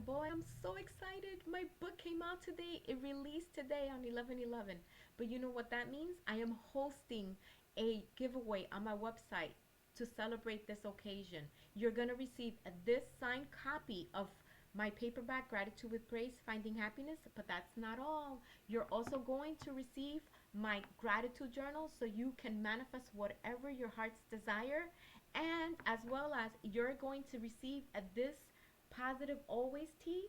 boy, I'm so excited. My book came out today. It released today on 11/11. But you know what that means? I am hosting a giveaway on my website to celebrate this occasion. You're going to receive this signed copy of my paperback, Gratitude with Grace, Finding Happiness. But that's not all. You're also going to receive my gratitude journal so you can manifest whatever your heart's desire. And as well as you're going to receive this positive always tea,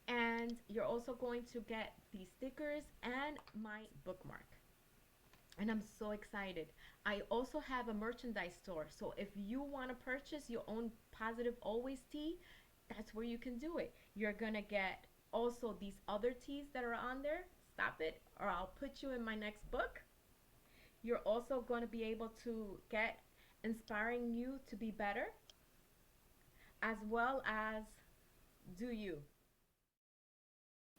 and you're also going to get these stickers and my bookmark. And I'm so excited. I also have a merchandise store, so if you want to purchase your own positive always tea, that's where you can do it. You're gonna get also these other teas that are on there. Stop it, or I'll put you in my next book. You're also going to be able to get inspiring you to be better, as well as do you.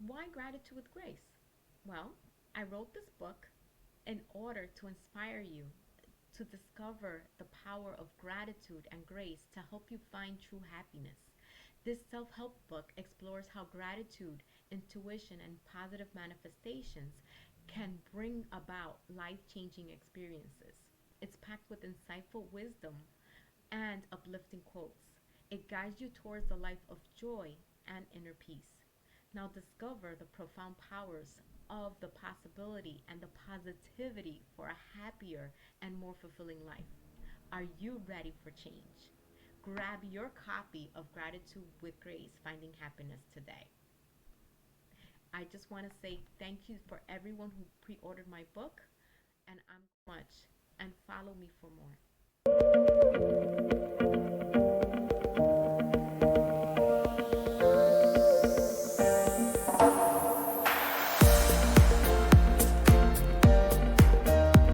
Why Gratitude with Grace? Well, I wrote this book in order to inspire you to discover the power of gratitude and grace to help you find true happiness. This self help book explores how gratitude, intuition, and positive manifestations can bring about life changing experiences. It's packed with insightful wisdom and uplifting quotes. It guides you towards a life of joy and inner peace. Now discover the profound powers of the possibility and the positivity for a happier and more fulfilling life. Are you ready for change? Grab your copy of Gratitude with Grace, Finding Happiness today. I just want to say thank you for everyone who pre-ordered my book, and I'm much, and follow me for more.